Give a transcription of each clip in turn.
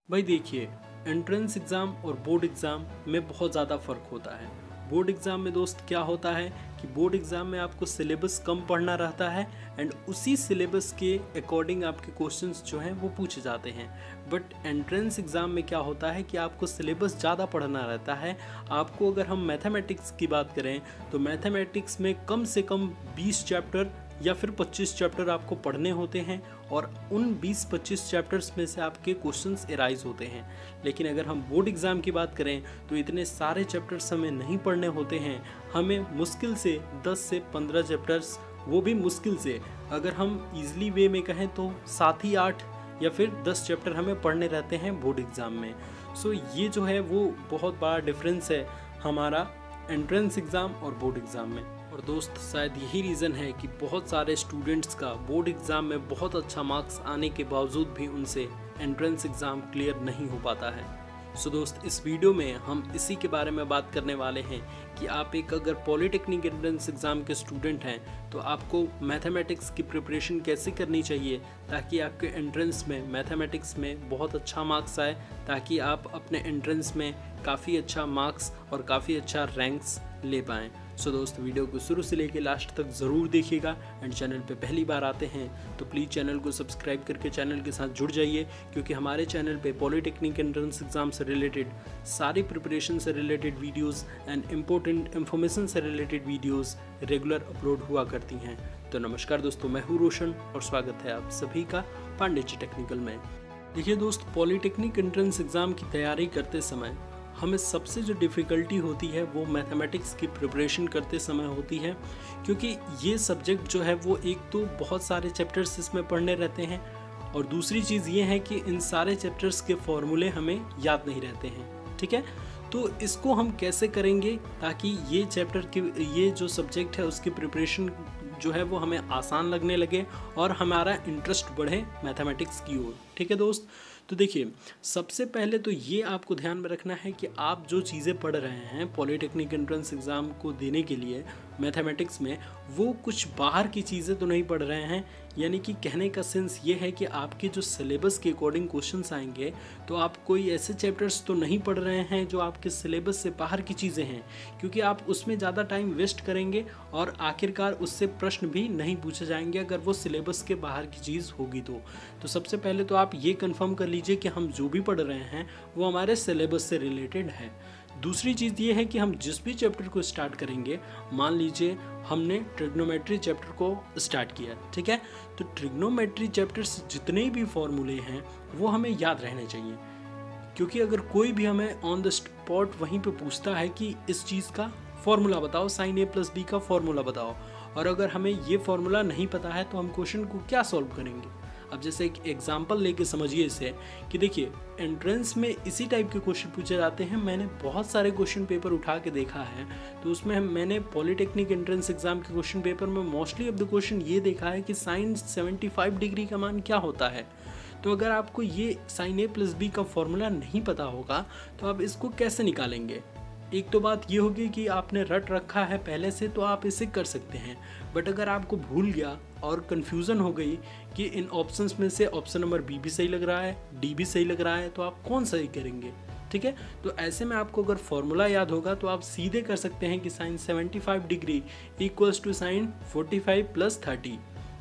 भाई देखिए, entrance exam और बोर्ड एग्ज़ाम में बहुत ज़्यादा फ़र्क होता है। बोर्ड एग्ज़ाम में दोस्त क्या होता है कि बोर्ड एग्ज़ाम में आपको सिलेबस कम पढ़ना रहता है एंड उसी सिलेबस के अकॉर्डिंग आपके क्वेश्चंस जो हैं वो पूछे जाते हैं। बट एंट्रेंस एग्ज़ाम में क्या होता है कि आपको सिलेबस ज़्यादा पढ़ना रहता है। आपको अगर हम मैथमेटिक्स की बात करें तो मैथमेटिक्स में कम से कम 20 चैप्टर या फिर 25 चैप्टर आपको पढ़ने होते हैं और उन 20-25 चैप्टर्स में से आपके क्वेश्चंस एराइज होते हैं। लेकिन अगर हम बोर्ड एग्ज़ाम की बात करें तो इतने सारे चैप्टर्स हमें नहीं पढ़ने होते हैं। हमें मुश्किल से 10 से 15 चैप्टर्स, वो भी मुश्किल से, अगर हम ईजिली वे में कहें तो 7 ही 8 या फिर 10 चैप्टर हमें पढ़ने रहते हैं बोर्ड एग्ज़ाम में। सो ये जो है वो बहुत बड़ा डिफरेंस है हमारा एंट्रेंस एग्ज़ाम और बोर्ड एग्ज़ाम में। और दोस्त शायद यही रीज़न है कि बहुत सारे स्टूडेंट्स का बोर्ड एग्ज़ाम में बहुत अच्छा मार्क्स आने के बावजूद भी उनसे एंट्रेंस एग्ज़ाम क्लियर नहीं हो पाता है। सो दोस्त, इस वीडियो में हम इसी के बारे में बात करने वाले हैं कि आप एक अगर पॉलिटेक्निक एंट्रेंस एग्ज़ाम के स्टूडेंट हैं तो आपको मैथमेटिक्स की प्रिपरेशन कैसे करनी चाहिए ताकि आपके एंट्रेंस में मैथमेटिक्स में बहुत अच्छा मार्क्स आए, ताकि आप अपने एंट्रेंस में काफ़ी अच्छा मार्क्स और काफ़ी अच्छा रैंक्स ले पाएँ। सो दोस्त, वीडियो को शुरू से लेकर लास्ट तक ज़रूर देखिएगा एंड चैनल पे पहली बार आते हैं तो प्लीज़ चैनल को सब्सक्राइब करके चैनल के साथ जुड़ जाइए, क्योंकि हमारे चैनल पे पॉलिटेक्निक एंट्रेंस एग्ज़ाम से रिलेटेड सारी प्रिपरेशन से related videos and important information से रिलेटेड वीडियोस रेगुलर अपलोड हुआ करती हैं। तो नमस्कार दोस्तों, मैं हूँ रोशन और स्वागत है आप सभी का पांडेजी टेक्निकल में। देखिए दोस्त, पॉलिटेक्निक एंट्रेंस एग्ज़ाम की तैयारी करते समय हमें सबसे जो डिफ़िकल्टी होती है वो मैथमेटिक्स की प्रिपरेशन करते समय होती है, क्योंकि ये सब्जेक्ट जो है वो एक तो बहुत सारे चैप्टर्स इसमें पढ़ने रहते हैं और दूसरी चीज़ ये है कि इन सारे चैप्टर्स के फॉर्मूले हमें याद नहीं रहते हैं। ठीक है, तो इसको हम कैसे करेंगे ताकि ये चैप्टर की, ये जो सब्जेक्ट है उसकी प्रिपरेशन जो है वो हमें आसान लगने लगे और हमारा इंटरेस्ट बढ़े मैथमेटिक्स की ओर। ठीक है दोस्त, तो देखिए, सबसे पहले तो ये आपको ध्यान में रखना है कि आप जो चीज़ें पढ़ रहे हैं पॉलिटेक्निक एंट्रेंस एग्ज़ाम को देने के लिए मैथमेटिक्स में, वो कुछ बाहर की चीज़ें तो नहीं पढ़ रहे हैं। यानी कि कहने का सेंस ये है कि आपके जो सिलेबस के अकॉर्डिंग क्वेश्चंस आएंगे तो आप कोई ऐसे चैप्टर्स तो नहीं पढ़ रहे हैं जो आपके सिलेबस से बाहर की चीज़ें हैं, क्योंकि आप उसमें ज़्यादा टाइम वेस्ट करेंगे और आखिरकार उससे प्रश्न भी नहीं पूछे जाएंगे अगर वो सिलेबस के बाहर की चीज़ होगी तो सबसे पहले तो आप ये कंफर्म कर लीजिए कि हम जो भी पढ़ रहे हैं वो हमारे सिलेबस से रिलेटेड है। दूसरी चीज़ ये है कि हम जिस भी चैप्टर को स्टार्ट करेंगे, मान लीजिए हमने ट्रिग्नोमेट्री चैप्टर को स्टार्ट किया, ठीक है, तो ट्रिग्नोमेट्री चैप्टर से जितने भी फॉर्मूले हैं वो हमें याद रहने चाहिए, क्योंकि अगर कोई भी हमें ऑन द स्पॉट वहीं पे पूछता है कि इस चीज़ का फॉर्मूला बताओ, साइन a + b का फॉर्मूला बताओ, और अगर हमें ये फॉर्मूला नहीं पता है तो हम क्वेश्चन को क्या सॉल्व करेंगे। अब जैसे एक एग्जांपल लेके समझिए इसे कि देखिए, एंट्रेंस में इसी टाइप के क्वेश्चन पूछे जाते हैं। मैंने बहुत सारे क्वेश्चन पेपर उठा के देखा है, तो उसमें मैंने पॉलिटेक्निक एंट्रेंस एग्जाम के क्वेश्चन पेपर में मोस्टली ऑफ द क्वेश्चन ये देखा है कि साइन 75 डिग्री का मान क्या होता है। तो अगर आपको ये साइन a + b का फॉर्मूला नहीं पता होगा तो आप इसको कैसे निकालेंगे। एक तो बात ये होगी कि आपने रट रखा है पहले से तो आप इसे कर सकते हैं, बट अगर आपको भूल गया और कन्फ्यूज़न हो गई कि इन ऑप्शंस में से ऑप्शन नंबर बी भी सही लग रहा है, डी भी सही लग रहा है, तो आप कौन सही करेंगे। ठीक है, तो ऐसे में आपको अगर फॉर्मूला याद होगा तो आप सीधे कर सकते हैं कि साइन 75 डिग्री = साइन 45 + 30।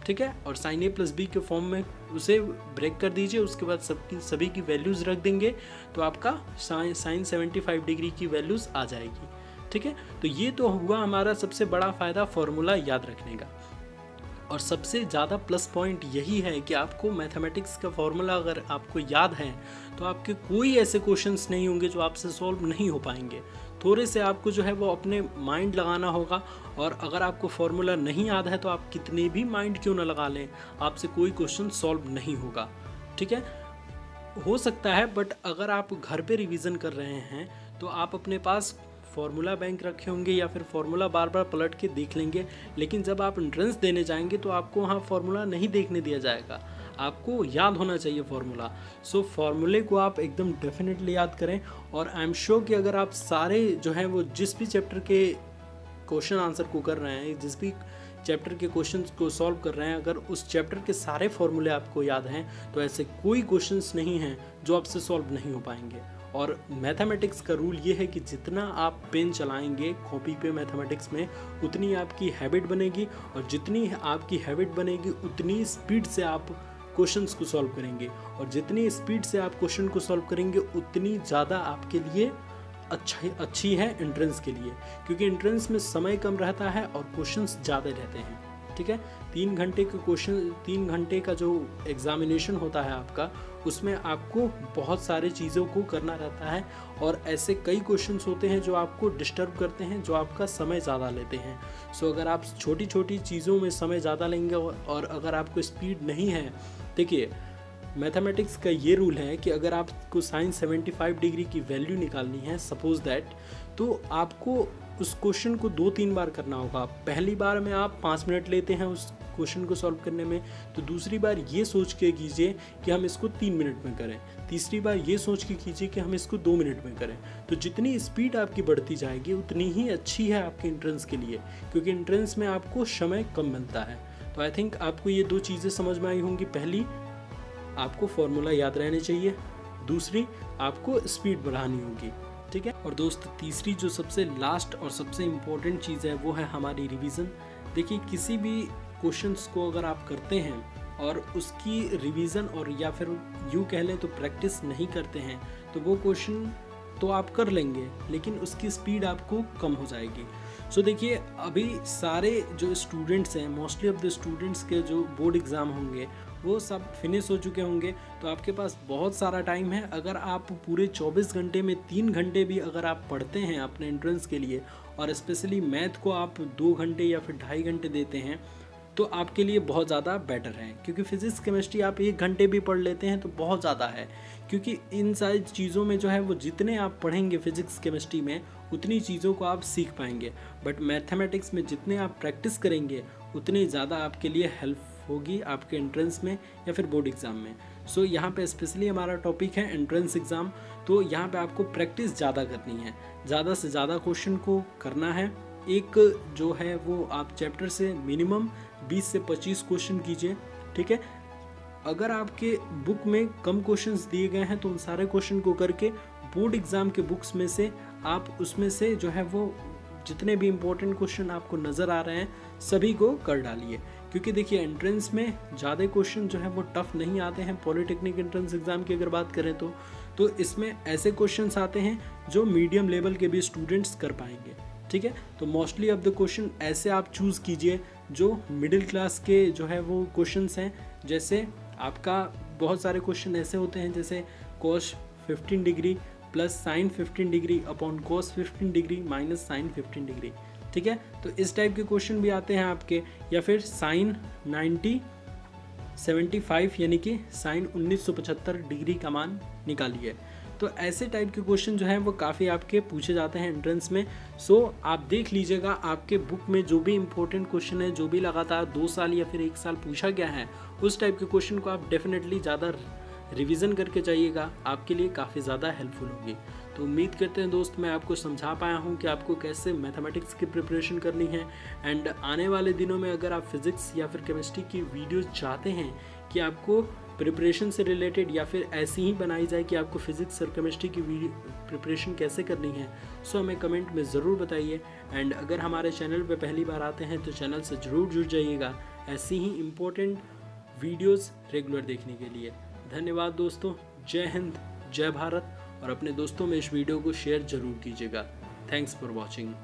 ठीक है, और साइन a + b के फॉर्म में उसे ब्रेक कर दीजिए, उसके बाद सभी की वैल्यूज़ रख देंगे तो आपका साइन 75 डिग्री की वैल्यूज़ आ जाएगी। ठीक है, तो ये तो हुआ हमारा सबसे बड़ा फ़ायदा फॉर्मूला याद रखने का। और सबसे ज़्यादा प्लस पॉइंट यही है कि आपको मैथमेटिक्स का फॉर्मूला अगर आपको याद है तो आपके कोई ऐसे क्वेश्चंस नहीं होंगे जो आपसे सॉल्व नहीं हो पाएंगे। थोड़े से आपको जो है वो अपने माइंड लगाना होगा, और अगर आपको फॉर्मूला नहीं याद है तो आप कितने भी माइंड क्यों ना लगा लें, आपसे कोई क्वेश्चन सॉल्व नहीं होगा। ठीक है, हो सकता है, बट अगर आप घर पे रिवीजन कर रहे हैं तो आप अपने पास फॉर्मूला बैंक रखे होंगे या फिर फॉर्मूला बार बार पलट के देख लेंगे, लेकिन जब आप एंट्रेंस देने जाएंगे तो आपको वहाँ फॉर्मूला नहीं देखने दिया जाएगा, आपको याद होना चाहिए फॉर्मूला। सो फॉर्मूले को आप एकदम डेफिनेटली याद करें, और आई एम श्योर कि अगर आप सारे जो हैं वो जिस भी चैप्टर के क्वेश्चन आंसर को कर रहे हैं, जिस भी चैप्टर के क्वेश्चंस को सॉल्व कर रहे हैं, अगर उस चैप्टर के सारे फॉर्मूले आपको याद हैं तो ऐसे कोई क्वेश्चंस नहीं हैं जो आपसे सॉल्व नहीं हो पाएंगे। और मैथमेटिक्स का रूल ये है कि जितना आप पेन चलाएंगे कॉपी पे मैथमेटिक्स में, उतनी आपकी हैबिट बनेगी, और जितनी आपकी हैबिट बनेगी उतनी स्पीड से आप क्वेश्चंस को सॉल्व करेंगे, और जितनी स्पीड से आप क्वेश्चन को सॉल्व करेंगे उतनी ज़्यादा आपके लिए अच्छी है एंट्रेंस के लिए, क्योंकि एंट्रेंस में समय कम रहता है और क्वेश्चंस ज़्यादा रहते हैं। ठीक है, 3 घंटे का जो एग्जामिनेशन होता है आपका, उसमें आपको बहुत सारी चीज़ों को करना रहता है, और ऐसे कई क्वेश्चंस होते हैं जो आपको डिस्टर्ब करते हैं, जो आपका समय ज़्यादा लेते हैं। सो अगर आप छोटी छोटी चीज़ों में समय ज़्यादा लेंगे और अगर आपको स्पीड नहीं है, देखिए मैथमेटिक्स का ये रूल है कि अगर आपको साइन 75 डिग्री की वैल्यू निकालनी है सपोज दैट, तो आपको उस क्वेश्चन को 2-3 बार करना होगा। पहली बार में आप 5 मिनट लेते हैं उस क्वेश्चन को सॉल्व करने में, तो दूसरी बार ये सोच के कीजिए कि हम इसको 3 मिनट में करें, तीसरी बार ये सोच के कीजिए कि हम इसको 2 मिनट में करें। तो जितनी स्पीड आपकी बढ़ती जाएगी उतनी ही अच्छी है आपके एंट्रेंस के लिए, क्योंकि एंट्रेंस में आपको समय कम मिलता है। तो आई थिंक आपको ये 2 चीज़ें समझ में आई होंगी। पहली, आपको फॉर्मूला याद रहने चाहिए, दूसरी आपको स्पीड बढ़ानी होगी। ठीक है, और दोस्त तीसरी जो सबसे लास्ट और सबसे इम्पोर्टेंट चीज़ है वो है हमारी रिवीजन। देखिए किसी भी क्वेश्चंस को अगर आप करते हैं और उसकी रिवीजन और या फिर यूँ कह लें तो प्रैक्टिस नहीं करते हैं, तो वो क्वेश्चन तो आप कर लेंगे लेकिन उसकी स्पीड आपको कम हो जाएगी। सो देखिए अभी सारे जो स्टूडेंट्स हैं, मोस्टली ऑफ द स्टूडेंट्स के जो बोर्ड एग्ज़ाम होंगे वो सब फिनिश हो चुके होंगे, तो आपके पास बहुत सारा टाइम है। अगर आप पूरे 24 घंटे में 3 घंटे भी अगर आप पढ़ते हैं अपने एंट्रेंस के लिए, और स्पेशली मैथ को आप 2 घंटे या फिर 2.5 घंटे देते हैं, तो आपके लिए बहुत ज़्यादा बेटर है। क्योंकि फिज़िक्स केमिस्ट्री आप 1 घंटे भी पढ़ लेते हैं तो बहुत ज़्यादा है, क्योंकि इन सारी चीज़ों में जो है वो जितने आप पढ़ेंगे फिज़िक्स केमिस्ट्री में उतनी चीज़ों को आप सीख पाएंगे, बट मैथमेटिक्स में जितने आप प्रैक्टिस करेंगे उतनी ज़्यादा आपके लिए हेल्प होगी आपके एंट्रेंस में या फिर बोर्ड एग्ज़ाम में। सो यहाँ पे स्पेशली हमारा टॉपिक है एंट्रेंस एग्ज़ाम, तो यहाँ पे आपको प्रैक्टिस ज़्यादा करनी है, ज़्यादा से ज़्यादा क्वेश्चन को करना है। एक जो है वो आप चैप्टर से मिनिमम 20 से 25 क्वेश्चन कीजिए। ठीक है, अगर आपके बुक में कम क्वेश्चंस दिए गए हैं तो उन सारे क्वेश्चन को करके बोर्ड एग्ज़ाम के बुक्स में से आप उसमें से जो है वो जितने भी इम्पोर्टेंट क्वेश्चन आपको नज़र आ रहे हैं सभी को कर डालिए। क्योंकि देखिए एंट्रेंस में ज़्यादा क्वेश्चन जो है वो टफ नहीं आते हैं। पॉलिटेक्निक एंट्रेंस एग्ज़ाम की अगर बात करें तो इसमें ऐसे क्वेश्चंस आते हैं जो मीडियम लेवल के भी स्टूडेंट्स कर पाएंगे। ठीक है, तो मोस्टली ऑफ द क्वेश्चन ऐसे आप चूज़ कीजिए जो मिडिल क्लास के जो है वो क्वेश्चंस हैं। जैसे आपका बहुत सारे क्वेश्चन ऐसे होते हैं जैसे cos 15 degree plus sine 15 degree upon cos 15 degree minus sine 15 degree. ठीक है, तो इस टाइप के क्वेश्चन भी आते हैं आपके, या फिर साइन 90/75 यानी कि साइन 1975 डिग्री का मान निकालिए। तो ऐसे टाइप के क्वेश्चन जो हैं वो काफ़ी आपके पूछे जाते हैं एंट्रेंस में। सो आप देख लीजिएगा आपके बुक में जो भी इम्पोर्टेंट क्वेश्चन है, जो भी लगातार 2 साल या फिर 1 साल पूछा गया है, उस टाइप के क्वेश्चन को आप डेफिनेटली ज़्यादा रिवीजन करके जाइएगा, आपके लिए काफ़ी ज़्यादा हेल्पफुल होगी। तो उम्मीद करते हैं दोस्त मैं आपको समझा पाया हूँ कि आपको कैसे मैथमेटिक्स की प्रिपरेशन करनी है। एंड आने वाले दिनों में अगर आप फिज़िक्स या फिर केमिस्ट्री की वीडियो चाहते हैं कि आपको प्रिपरेशन से रिलेटेड या फिर ऐसी ही बनाई जाए कि आपको फिज़िक्स और केमिस्ट्री की प्रिपरेशन कैसे करनी है, सो हमें कमेंट में ज़रूर बताइए। एंड अगर हमारे चैनल पर पहली बार आते हैं तो चैनल से ज़रूर जुड़ जाइएगा ऐसी ही इम्पोर्टेंट वीडियोज़ रेगुलर देखने के लिए। धन्यवाद दोस्तों, जय हिंद, जय भारत, और अपने दोस्तों में इस वीडियो को शेयर ज़रूर कीजिएगा। Thanks for watching.